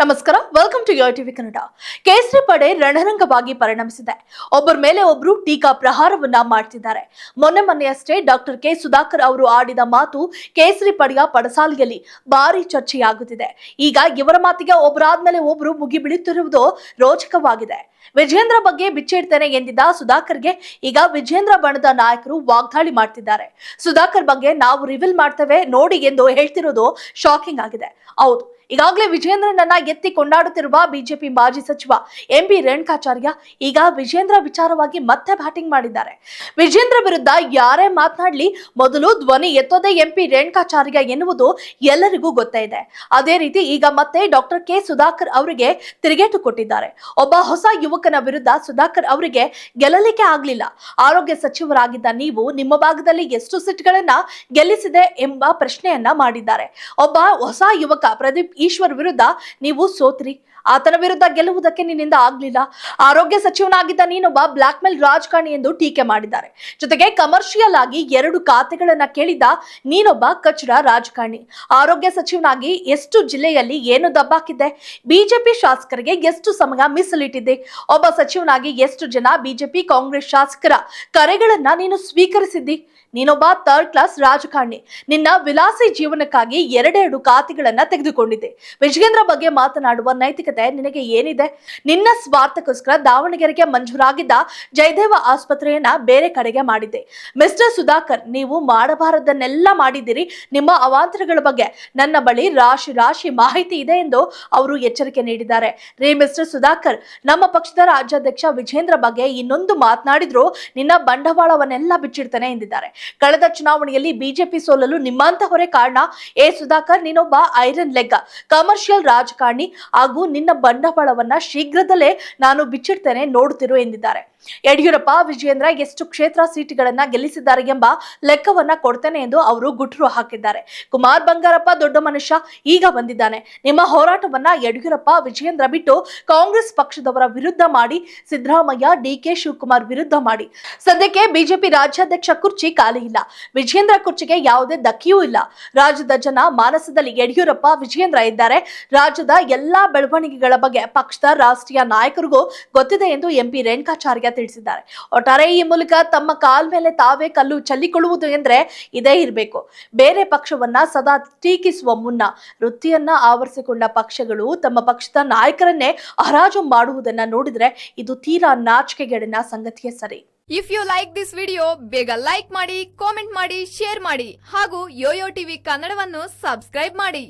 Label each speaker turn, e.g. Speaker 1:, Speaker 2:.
Speaker 1: ನಮಸ್ಕಾರ, welcome to your TV Kannada. ಕೇಸರಿ ಪಡೆ ರಣರಂಗವಾಗಿ ಪರಿಣಮಿಸಿದೆ. ಒಬ್ಬರ ಮೇಲೆ ಒಬ್ರು ಟೀಕಾ ಪ್ರಹಾರವನ್ನ ಮಾಡ್ತಿದ್ದಾರೆ. ಮೊನ್ನೆಯಷ್ಟೇ ಡಾಕ್ಟರ್ ಕೆ ಸುಧಾಕರ್ ಅವರು ಆಡಿದ ಮಾತು ಕೇಸರಿ ಪಡೆಯ ಪಡಸಾಲೆಯಲ್ಲಿ ಭಾರಿ ಚರ್ಚೆಯಾಗುತ್ತಿದೆ. ಈಗ ಇವರ ಮಾತಿಗೆ ಒಬ್ಬರಾದ್ಮೇಲೆ ಒಬ್ರು ಮುಗಿಬೀಳುತ್ತಿರುವುದು ರೋಚಕವಾಗಿದೆ. ವಿಜೇಂದ್ರ ಬಗ್ಗೆ ಬಿಚ್ಚಿಡ್ತೇನೆ ಎಂದಿದ್ದ ಸುಧಾಕರ್ಗೆ ಈಗ ವಿಜೇಂದ್ರ ಬಣದ ನಾಯಕರು ವಾಗ್ದಾಳಿ ಮಾಡ್ತಿದ್ದಾರೆ. ಸುಧಾಕರ್ ಬಗ್ಗೆ ನಾವು ರಿವೀಲ್ ಮಾಡ್ತೇವೆ ನೋಡಿ ಎಂದು ಹೇಳ್ತಿರೋದು ಶಾಕಿಂಗ್ ಆಗಿದೆ. ಹೌದು, ಈಗಾಗಲೇ ವಿಜೇಂದ್ರನನ್ನ ಎತ್ತಿ ಕೊಂಡಾಡುತ್ತಿರುವ ಬಿಜೆಪಿ ಮಾಜಿ ಸಚಿವ ಎಂಪಿ ರೇಣುಕಾಚಾರ್ಯ ಈಗ ವಿಜೇಂದ್ರ ವಿಚಾರವಾಗಿ ಮತ್ತೆ ಬ್ಯಾಟಿಂಗ್ ಮಾಡಿದ್ದಾರೆ. ವಿಜೇಂದ್ರ ವಿರುದ್ಧ ಯಾರೇ ಮಾತನಾಡಲಿ ಮೊದಲು ಧ್ವನಿ ಎತ್ತೋದೇ ಎಂಪಿ ರೇಣುಕಾಚಾರ್ಯ ಎನ್ನುವುದು ಎಲ್ಲರಿಗೂ ಗೊತ್ತೇ ಇದೆ. ಅದೇ ರೀತಿ ಈಗ ಮತ್ತೆ ಡಾಕ್ಟರ್ ಕೆ ಸುಧಾಕರ್ ಅವರಿಗೆ ತಿರುಗೇಟು ಕೊಟ್ಟಿದ್ದಾರೆ. ಒಬ್ಬ ಹೊಸ ಯುವಕನ ವಿರುದ್ಧ ಸುಧಾಕರ್ ಅವರಿಗೆ ಗೆಲ್ಲಲಿಕ್ಕೆ ಆಗ್ಲಿಲ್ಲ. ಆರೋಗ್ಯ ಸಚಿವರಾಗಿದ್ದ ನೀವು ನಿಮ್ಮ ಭಾಗದಲ್ಲಿ ಎಷ್ಟು ಸೀಟ್ಗಳನ್ನ ಗೆಲ್ಲಿಸಿದೆ ಎಂಬ ಪ್ರಶ್ನೆಯನ್ನ ಮಾಡಿದ್ದಾರೆ. ಒಬ್ಬ ಹೊಸ ಯುವಕ ಪ್ರದೀಪ್ ಈಶ್ವರ್ ವಿರುದ್ಧ ನೀವು ಸೋತ್ರಿ. ಆತನ ವಿರುದ್ಧ ಗೆಲ್ಲುವುದಕ್ಕೆ ನಿನ್ನಿಂದ ಆಗ್ಲಿಲ್ಲ. ಆರೋಗ್ಯ ಸಚಿವನಾಗಿದ್ದ ನೀನೊಬ್ಬ ಬ್ಲಾಕ್ ಮೇಲ್ ರಾಜಕಾರಣಿ ಎಂದು ಟೀಕೆ ಮಾಡಿದ್ದಾರೆ. ಜೊತೆಗೆ ಕಮರ್ಷಿಯಲ್ ಆಗಿ 2 ಖಾತೆಗಳನ್ನ ಕೇಳಿದ ನೀನೊಬ್ಬ ಕಚಡ ರಾಜಕಾರಣಿ. ಆರೋಗ್ಯ ಸಚಿವನಾಗಿ ಎಷ್ಟು ಜಿಲ್ಲೆಯಲ್ಲಿ ಏನು ದಬ್ಬಾಕಿದ್ದೆ? ಬಿಜೆಪಿ ಶಾಸಕರಿಗೆ ಎಷ್ಟು ಸಮಯ ಮೀಸಲಿಟ್ಟಿದ್ದೆ? ಒಬ್ಬ ಸಚಿವನಾಗಿ ಎಷ್ಟು ಜನ ಬಿಜೆಪಿ ಕಾಂಗ್ರೆಸ್ ಶಾಸಕರ ಕರೆಗಳನ್ನ ನೀನು ಸ್ವೀಕರಿಸಿದ್ದಿ? ನೀನೊಬ್ಬ 3rd ಕ್ಲಾಸ್ ರಾಜಕಾರಣಿ. ನಿನ್ನ ವಿಲಾಸಿ ಜೀವನಕ್ಕಾಗಿ 2 ಖಾತೆಗಳನ್ನ ತೆಗೆದುಕೊಂಡಿದ್ದೆ. ವಿಜೇಂದ್ರ ಬಗ್ಗೆ ಮಾತನಾಡುವ ನೈತಿಕತೆ ನಿನಗೆ ಏನಿದೆ? ನಿನ್ನ ಸ್ವಾರ್ಥಕ್ಕೋಸ್ಕರ ದಾವಣಗೆರೆಗೆ ಮಂಜೂರಾಗಿದ್ದ ಜಯದೇವ ಆಸ್ಪತ್ರೆಯನ್ನ ಬೇರೆ ಕಡೆಗೆ ಮಾಡಿದ್ದೆ. ಮಿಸ್ಟರ್ ಸುಧಾಕರ್, ನೀವು ಮಾಡಬಾರದನ್ನೆಲ್ಲ ಮಾಡಿದ್ದೀರಿ. ನಿಮ್ಮ ಅವಾಂತರಗಳ ಬಗ್ಗೆ ನನ್ನ ಬಳಿ ರಾಶಿ ಮಾಹಿತಿ ಇದೆ ಎಂದು ಅವರು ಎಚ್ಚರಿಕೆ ನೀಡಿದ್ದಾರೆ. ಮಿಸ್ಟರ್ ಸುಧಾಕರ್, ನಮ್ಮ ಪಕ್ಷದ ರಾಜ್ಯಾಧ್ಯಕ್ಷ ವಿಜೇಂದ್ರ ಬಗ್ಗೆ ಇನ್ನೊಂದು ಮಾತನಾಡಿದ್ರು ನಿನ್ನ ಬಂಡವಾಳವನ್ನೆಲ್ಲ ಬಿಚ್ಚಿಡ್ತಾನೆ ಎಂದಿದ್ದಾರೆ. ಕಳೆದ ಚುನಾವಣೆಯಲ್ಲಿ ಬಿಜೆಪಿ ಸೋಲಲು ನಿಮ್ಮಂತವರೇ ಕಾರಣ. ಸುಧಾಕರ್, ನೀನೊಬ್ಬ ಐರನ್ ಲೆಗ್ ಕಮರ್ಷಿಯಲ್ ರಾಜಕಾರಣಿ ಹಾಗೂ ನಿನ್ನ ಬಂಡವಾಳವನ್ನ ಶೀಘ್ರದಲ್ಲೇ ನಾನು ಬಿಚ್ಚಿಡ್ತೇನೆ, ನೋಡುತ್ತಿರು ಎಂದಿದ್ದಾರೆ. ಯಡಿಯೂರಪ್ಪ ವಿಜೇಂದ್ರ ಎಷ್ಟು ಕ್ಷೇತ್ರ ಸೀಟುಗಳನ್ನ ಗೆಲ್ಲಿಸಿದ್ದಾರೆ ಎಂಬ ಲೆಕ್ಕವನ್ನ ಕೊಡ್ತೇನೆ ಎಂದು ಅವರು ಗುಟ್ರು ಹಾಕಿದ್ದಾರೆ. ಕುಮಾರ್ ಬಂಗಾರಪ್ಪ ದೊಡ್ಡ ಮನುಷ್ಯ ಈಗ ಬಂದಿದ್ದಾನೆ. ನಿಮ್ಮ ಹೋರಾಟವನ್ನ ಯಡಿಯೂರಪ್ಪ ವಿಜೇಂದ್ರ ಬಿಟ್ಟು ಕಾಂಗ್ರೆಸ್ ಪಕ್ಷದವರ ವಿರುದ್ಧ ಮಾಡಿ, ಸಿದ್ದರಾಮಯ್ಯ ಡಿಕೆ ಶಿವಕುಮಾರ್ ವಿರುದ್ಧ ಮಾಡಿ. ಸದ್ಯಕ್ಕೆ ಬಿಜೆಪಿ ರಾಜ್ಯಾಧ್ಯಕ್ಷ ಕುರ್ಚಿ ಖಾಲಿ ಇಲ್ಲ. ವಿಜೇಂದ್ರ ಕುರ್ಚಿಗೆ ಯಾವುದೇ ಧಕ್ಕೆಯೂ ಇಲ್ಲ. ರಾಜ್ಯದ ಜನ ಮಾನಸದಲ್ಲಿ ಯಡಿಯೂರಪ್ಪ ವಿಜೇಂದ್ರ ಇದ್ದಾರೆ. ರಾಜ್ಯದ ಎಲ್ಲಾ ಬೆಳವಣಿಗೆಗಳ ಬಗ್ಗೆ ಪಕ್ಷದ ರಾಷ್ಟ್ರೀಯ ನಾಯಕರಿಗೂ ಗೊತ್ತಿದೆ ಎಂದು ಎಂಪಿ ರೇಣುಕಾಚಾರ್ಯ ತಿಳಿಸಿದ್ದಾರೆ. ಒಟ್ಟಾರೆ ಈ ಮೂಲಕ ತಮ್ಮ ಕಾಲ್ ಮೇಲೆ ತಾವೇ ಕಲ್ಲು ಚೆಲ್ಲಿಕೊಳ್ಳುವುದು ಎಂದ್ರೆ ಇದೇ ಇರಬೇಕು. ಬೇರೆ ಪಕ್ಷವನ್ನ ಸದಾ ಟೀಕಿಸುವ ಮುನ್ನ ವೃತ್ತಿಯನ್ನ ಆವರಿಸಿಕೊಂಡ ಪಕ್ಷಗಳು ತಮ್ಮ ಪಕ್ಷದ ನಾಯಕರನ್ನೇ ಹರಾಜು ಮಾಡುವುದನ್ನ ನೋಡಿದ್ರೆ ಇದು ತೀರಾ ನಾಚಿಕೆಗೇಡಿನ ಸಂಗತಿಯೇ ಸರಿ.
Speaker 2: If you like this video, ಬೇಗ ಲೈಕ್ ಮಾಡಿ, ಕಾಮೆಂಟ್ ಮಾಡಿ, ಶೇರ್ ಮಾಡಿ ಹಾಗೂ ಯೋಯೋ ಟಿವಿ ಕನ್ನಡವನ್ನು ಸಬ್ಸ್ಕ್ರೈಬ್ ಮಾಡಿ.